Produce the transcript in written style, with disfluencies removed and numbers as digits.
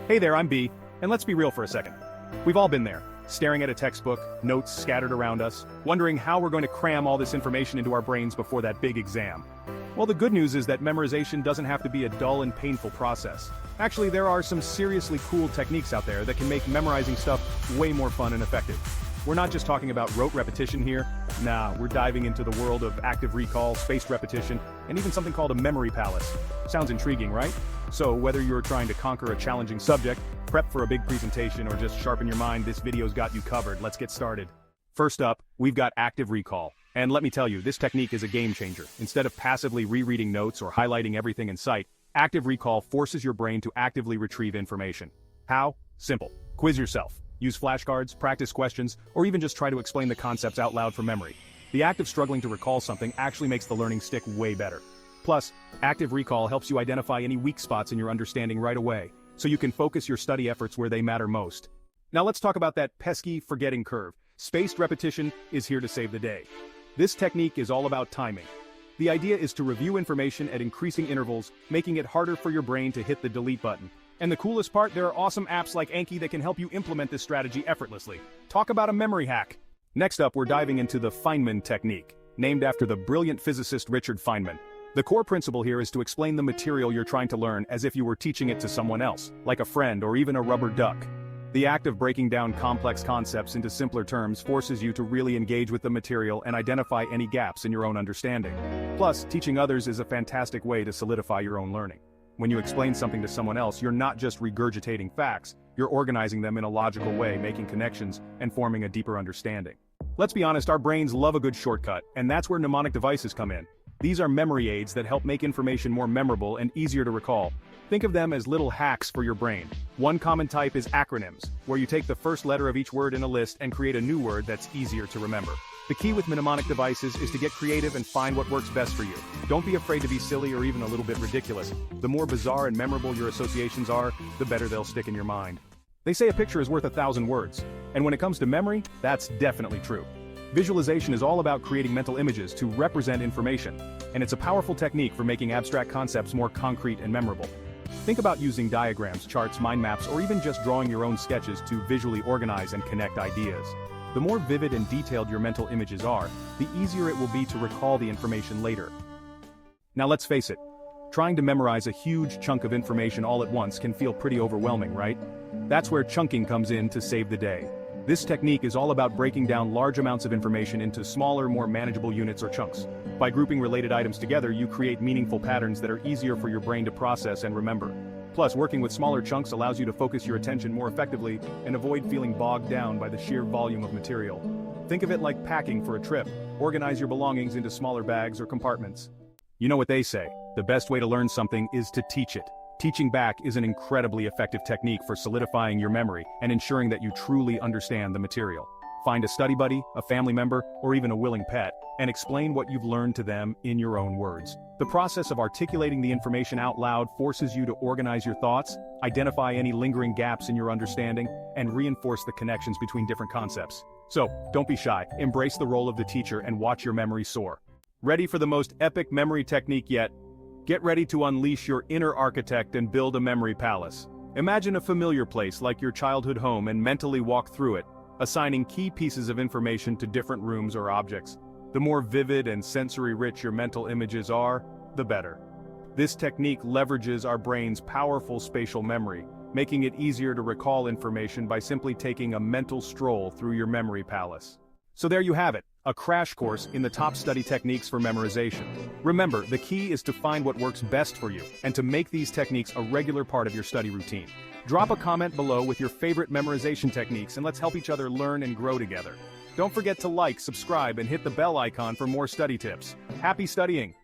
Hey there, I'm B, and let's be real for a second. We've all been there, staring at a textbook, notes scattered around us, wondering how we're going to cram all this information into our brains before that big exam. Well, the good news is that memorization doesn't have to be a dull and painful process. Actually, there are some seriously cool techniques out there that can make memorizing stuff way more fun and effective. We're not just talking about rote repetition here. Nah, we're diving into the world of active recall, spaced repetition, and even something called a memory palace. Sounds intriguing, right? So whether you're trying to conquer a challenging subject, prep for a big presentation, or just sharpen your mind, this video's got you covered. Let's get started. First up, we've got active recall. And let me tell you, this technique is a game changer. Instead of passively rereading notes or highlighting everything in sight, active recall forces your brain to actively retrieve information. How? Simple. Quiz yourself. Use flashcards, practice questions, or even just try to explain the concepts out loud from memory. The act of struggling to recall something actually makes the learning stick way better. Plus, active recall helps you identify any weak spots in your understanding right away, so you can focus your study efforts where they matter most. Now let's talk about that pesky forgetting curve. Spaced repetition is here to save the day. This technique is all about timing. The idea is to review information at increasing intervals, making it harder for your brain to hit the delete button. And the coolest part, there are awesome apps like Anki that can help you implement this strategy effortlessly. Talk about a memory hack. Next up, we're diving into the Feynman Technique, named after the brilliant physicist Richard Feynman. The core principle here is to explain the material you're trying to learn as if you were teaching it to someone else, like a friend or even a rubber duck. The act of breaking down complex concepts into simpler terms forces you to really engage with the material and identify any gaps in your own understanding. Plus, teaching others is a fantastic way to solidify your own learning. When you explain something to someone else, you're not just regurgitating facts, you're organizing them in a logical way, making connections, and forming a deeper understanding. Let's be honest, our brains love a good shortcut, and that's where mnemonic devices come in. These are memory aids that help make information more memorable and easier to recall. Think of them as little hacks for your brain. One common type is acronyms, where you take the first letter of each word in a list and create a new word that's easier to remember. The key with mnemonic devices is to get creative and find what works best for you. Don't be afraid to be silly or even a little bit ridiculous. The more bizarre and memorable your associations are, the better they'll stick in your mind. They say a picture is worth 1,000 words, and when it comes to memory, that's definitely true. Visualization is all about creating mental images to represent information, and it's a powerful technique for making abstract concepts more concrete and memorable. Think about using diagrams, charts, mind maps, or even just drawing your own sketches to visually organize and connect ideas. The more vivid and detailed your mental images are, the easier it will be to recall the information later. Now let's face it, trying to memorize a huge chunk of information all at once can feel pretty overwhelming, right? That's where chunking comes in to save the day. This technique is all about breaking down large amounts of information into smaller, more manageable units or chunks. By grouping related items together, you create meaningful patterns that are easier for your brain to process and remember. Plus, working with smaller chunks allows you to focus your attention more effectively and avoid feeling bogged down by the sheer volume of material. Think of it like packing for a trip. Organize your belongings into smaller bags or compartments. You know what they say, the best way to learn something is to teach it. Teaching back is an incredibly effective technique for solidifying your memory and ensuring that you truly understand the material. Find a study buddy, a family member, or even a willing pet, and explain what you've learned to them in your own words. The process of articulating the information out loud forces you to organize your thoughts, identify any lingering gaps in your understanding, and reinforce the connections between different concepts. So, don't be shy, embrace the role of the teacher and watch your memory soar. Ready for the most epic memory technique yet? Get ready to unleash your inner architect and build a memory palace. Imagine a familiar place like your childhood home and mentally walk through it, assigning key pieces of information to different rooms or objects. The more vivid and sensory-rich your mental images are, the better. This technique leverages our brain's powerful spatial memory, making it easier to recall information by simply taking a mental stroll through your memory palace. So there you have it, a crash course in the top study techniques for memorization. Remember, the key is to find what works best for you, and to make these techniques a regular part of your study routine. Drop a comment below with your favorite memorization techniques and let's help each other learn and grow together. Don't forget to like, subscribe, and hit the bell icon for more study tips. Happy studying!